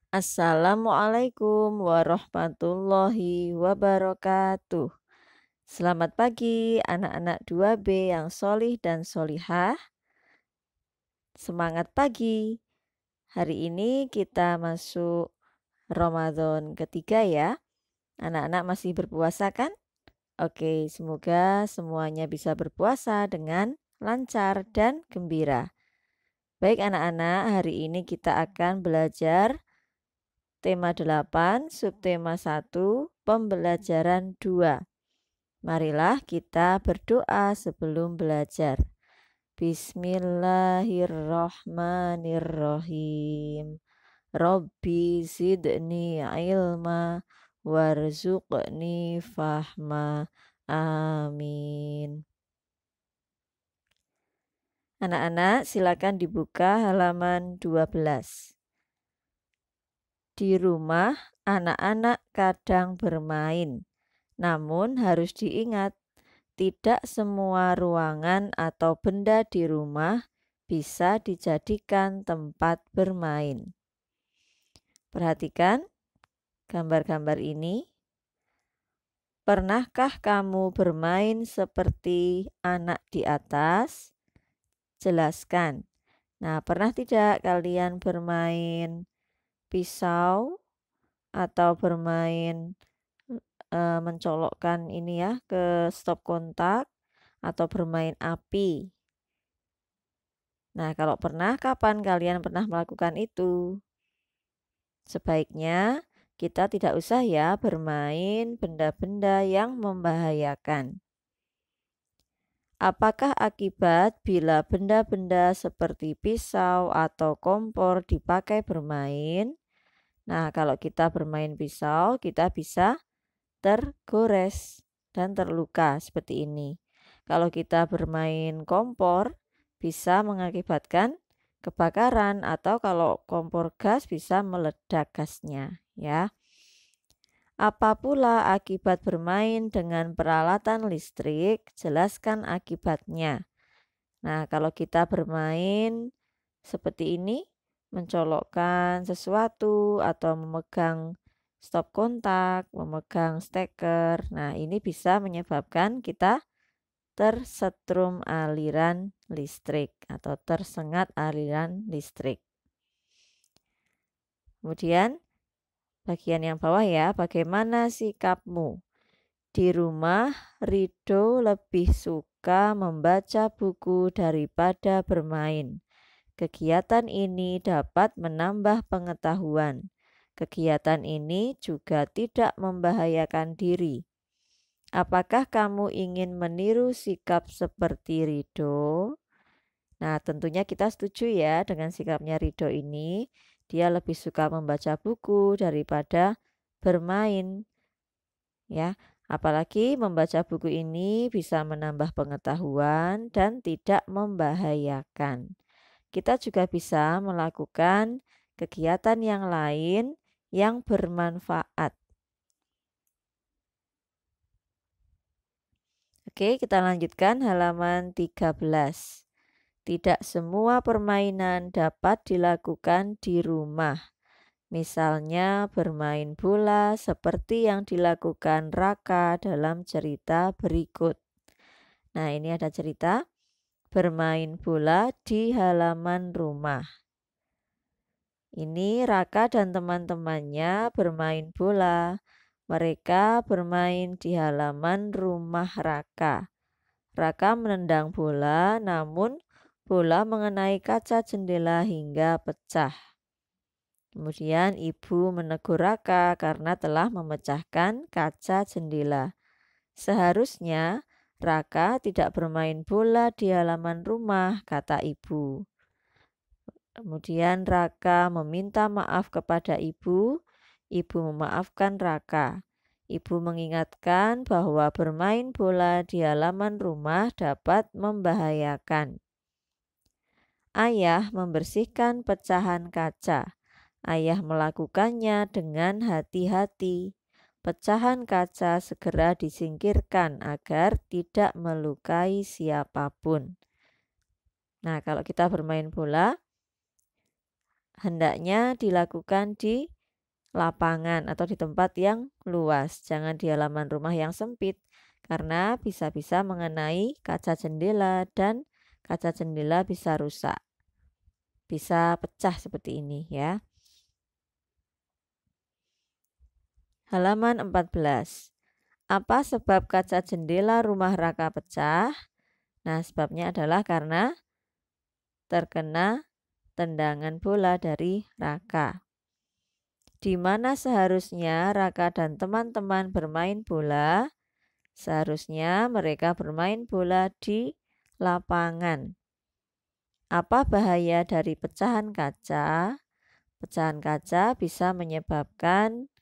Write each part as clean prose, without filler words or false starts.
Assalamualaikum warahmatullahi wabarakatuh. Selamat pagi anak-anak 2B yang solih dan solihah. Semangat pagi. Hari ini kita masuk Ramadan ketiga ya. Anak-anak masih berpuasa kan? Oke, semoga semuanya bisa berpuasa dengan lancar dan gembira. Baik anak-anak, hari ini kita akan belajar tema 8, subtema 1, pembelajaran 2. Marilah kita berdoa sebelum belajar. Bismillahirrahmanirrahim. Rabbi zidni ilma warzuqni fahma. Amin. Anak-anak silakan dibuka halaman 12. Di rumah, anak-anak kadang bermain. Namun harus diingat, tidak semua ruangan atau benda di rumah bisa dijadikan tempat bermain. Perhatikan gambar-gambar ini. Pernahkah kamu bermain seperti anak di atas? Jelaskan. Nah, pernah tidak kalian bermain pisau atau bermain mencolokkan ini ya ke stop kontak atau bermain api? Nah, kalau pernah, kapan kalian pernah melakukan itu? Sebaiknya kita tidak usah ya bermain benda-benda yang membahayakan. Apakah akibat bila benda-benda seperti pisau atau kompor dipakai bermain? Nah, kalau kita bermain pisau, kita bisa tergores dan terluka seperti ini. Kalau kita bermain kompor, bisa mengakibatkan kebakaran atau kalau kompor gas bisa meledak gasnya, ya. Apa pula akibat bermain dengan peralatan listrik? Jelaskan akibatnya. Nah, kalau kita bermain seperti ini, mencolokkan sesuatu atau memegang stop kontak, memegang steker. Nah, ini bisa menyebabkan kita tersetrum aliran listrik atau tersengat aliran listrik. Kemudian bagian yang bawah ya, bagaimana sikapmu? Di rumah, Rido lebih suka membaca buku daripada bermain. Kegiatan ini dapat menambah pengetahuan. Kegiatan ini juga tidak membahayakan diri. Apakah kamu ingin meniru sikap seperti Rido? Nah, tentunya kita setuju ya dengan sikapnya Rido ini. Dia lebih suka membaca buku daripada bermain. Ya, apalagi membaca buku ini bisa menambah pengetahuan dan tidak membahayakan. Kita juga bisa melakukan kegiatan yang lain yang bermanfaat. Oke, kita lanjutkan halaman 13. Tidak semua permainan dapat dilakukan di rumah. Misalnya bermain bola seperti yang dilakukan Raka dalam cerita berikut. Nah, ini ada cerita bermain bola di halaman rumah. Ini Raka dan teman-temannya bermain bola. Mereka bermain di halaman rumah Raka. Raka menendang bola, namun bola mengenai kaca jendela hingga pecah. Kemudian ibu menegur Raka karena telah memecahkan kaca jendela. Seharusnya Raka tidak bermain bola di halaman rumah, kata ibu. Kemudian Raka meminta maaf kepada ibu. Ibu memaafkan Raka. Ibu mengingatkan bahwa bermain bola di halaman rumah dapat membahayakan. Ayah membersihkan pecahan kaca. Ayah melakukannya dengan hati-hati. Pecahan kaca segera disingkirkan agar tidak melukai siapapun. Nah, kalau kita bermain bola, hendaknya dilakukan di lapangan atau di tempat yang luas. Jangan di halaman rumah yang sempit karena bisa-bisa mengenai kaca jendela dan kaca jendela bisa rusak. Bisa pecah seperti ini ya. Halaman 14. Apa sebab kaca jendela rumah Raka pecah? Nah, sebabnya adalah karena terkena tendangan bola dari Raka. Di mana seharusnya Raka dan teman-teman bermain bola, seharusnya mereka bermain bola di lapangan. Apa bahaya dari pecahan kaca? Pecahan kaca bisa menyebabkan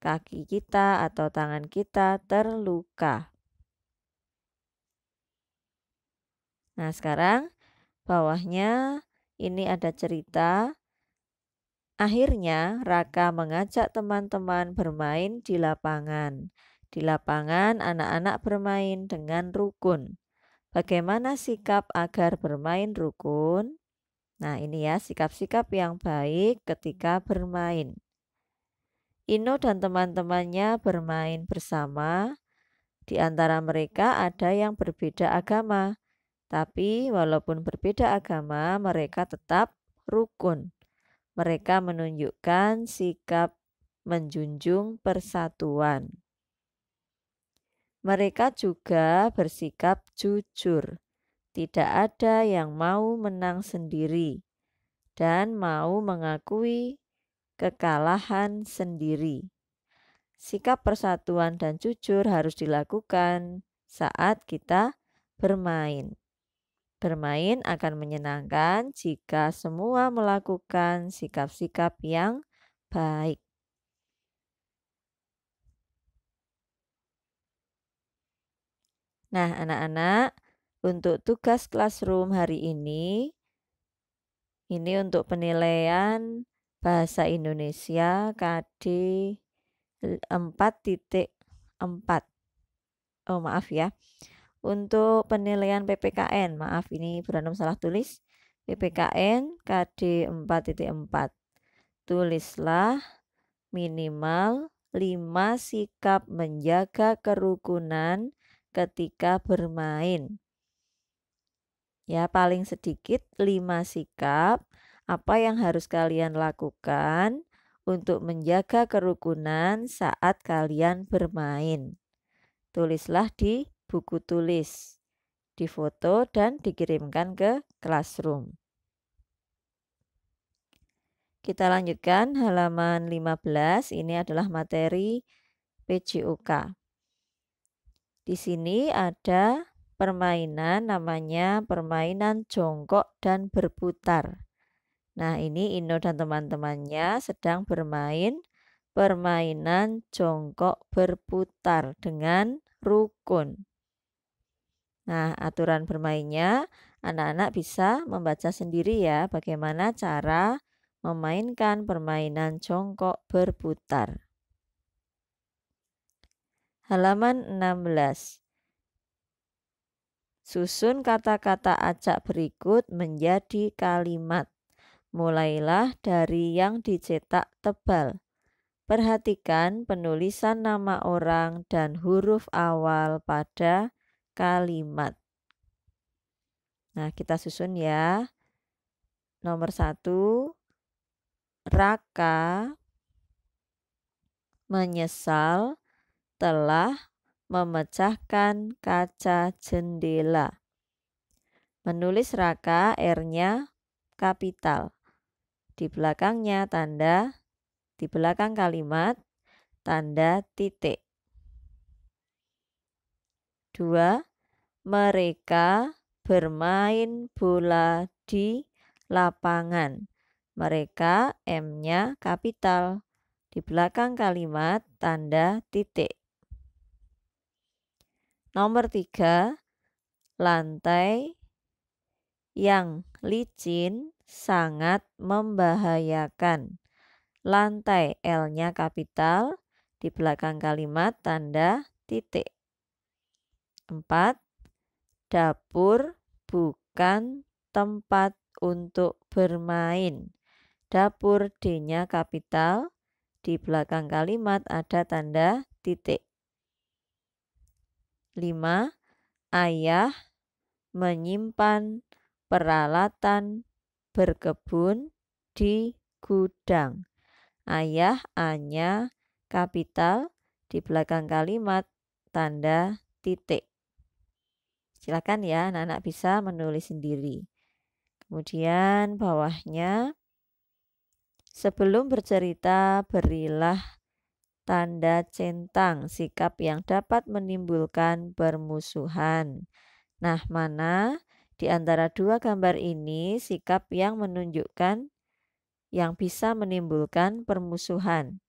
kaki kita atau tangan kita terluka. Nah, sekarang bawahnya ini ada cerita. Akhirnya Raka mengajak teman-teman bermain di lapangan. Di lapangan anak-anak bermain dengan rukun. Bagaimana sikap agar bermain rukun? Nah, ini ya sikap-sikap yang baik ketika bermain. Ino dan teman-temannya bermain bersama. Di antara mereka ada yang berbeda agama. Tapi walaupun berbeda agama, mereka tetap rukun. Mereka menunjukkan sikap menjunjung persatuan. Mereka juga bersikap jujur. Tidak ada yang mau menang sendiri dan mau mengakui kekalahan sendiri. Sikap persatuan dan jujur harus dilakukan saat kita bermain. Bermain akan menyenangkan jika semua melakukan sikap-sikap yang baik. Nah, anak-anak, untuk tugas classroom hari ini untuk penilaian Bahasa Indonesia KD 4.4. Oh, maaf ya. Untuk penilaian PPKN, maaf ini Brandom salah tulis. PPKN KD 4.4. Tulislah minimal 5 sikap menjaga kerukunan ketika bermain. Ya, paling sedikit 5 sikap apa yang harus kalian lakukan untuk menjaga kerukunan saat kalian bermain. Tulislah di buku tulis, difoto dan dikirimkan ke classroom. Kita lanjutkan halaman 15, ini adalah materi PJOK. Di sini ada permainan namanya permainan jongkok dan berputar. Nah, ini Ino dan teman-temannya sedang bermain permainan jongkok berputar dengan rukun. Nah, aturan bermainnya anak-anak bisa membaca sendiri ya bagaimana cara memainkan permainan jongkok berputar. Halaman 16. Susun kata-kata acak berikut menjadi kalimat. Mulailah dari yang dicetak tebal. Perhatikan penulisan nama orang dan huruf awal pada kalimat. Nah, kita susun ya. Nomor 1, Raka menyesal telah memecahkan kaca jendela. Menulis Raka, R-nya kapital. Di belakangnya tanda, di belakang kalimat tanda titik. 2. Mereka bermain bola di lapangan. Mereka, M-nya kapital. Di belakang kalimat tanda titik. Nomor 3, lantai yang licin sangat membahayakan. Lantai, L-nya kapital, di belakang kalimat tanda titik. 4, dapur bukan tempat untuk bermain. Dapur, D-nya kapital, di belakang kalimat ada tanda titik. 5. Ayah menyimpan peralatan berkebun di gudang. Ayah, A-nya kapital, di belakang kalimat tanda titik. Silakan ya, anak-anak bisa menulis sendiri. Kemudian bawahnya, sebelum bercerita berilah tanda centang sikap yang dapat menimbulkan permusuhan. Nah, mana di antara dua gambar ini sikap yang menunjukkan yang bisa menimbulkan permusuhan?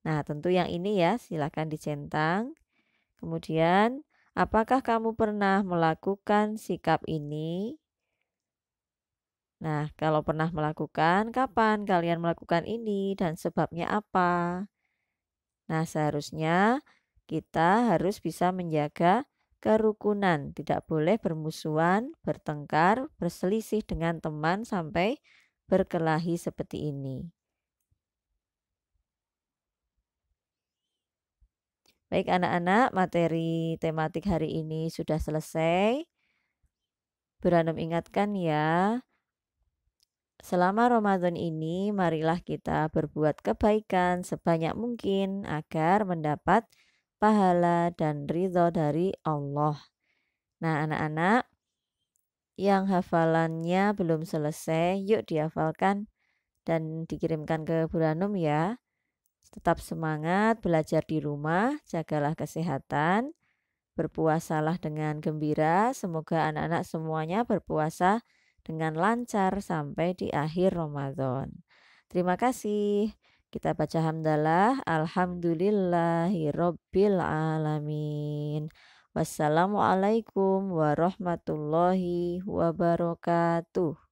Nah, tentu yang ini ya, silakan dicentang. Kemudian, apakah kamu pernah melakukan sikap ini? Nah, kalau pernah melakukan, kapan kalian melakukan ini dan sebabnya apa? Nah, seharusnya kita harus bisa menjaga kerukunan, tidak boleh bermusuhan, bertengkar, berselisih dengan teman sampai berkelahi seperti ini. Baik anak-anak, materi tematik hari ini sudah selesai. Beranom ingatkan ya, selama Ramadan ini marilah kita berbuat kebaikan sebanyak mungkin agar mendapat pahala dan ridho dari Allah. Nah anak-anak yang hafalannya belum selesai, yuk dihafalkan dan dikirimkan ke Buranum ya. Tetap semangat belajar di rumah, jagalah kesehatan, berpuasalah dengan gembira. Semoga anak-anak semuanya berpuasa dengan lancar sampai di akhir Ramadan. Terima kasih. Kita baca hamdalah. Alhamdulillahirabbil alamin. Wassalamualaikum warahmatullahi wabarakatuh.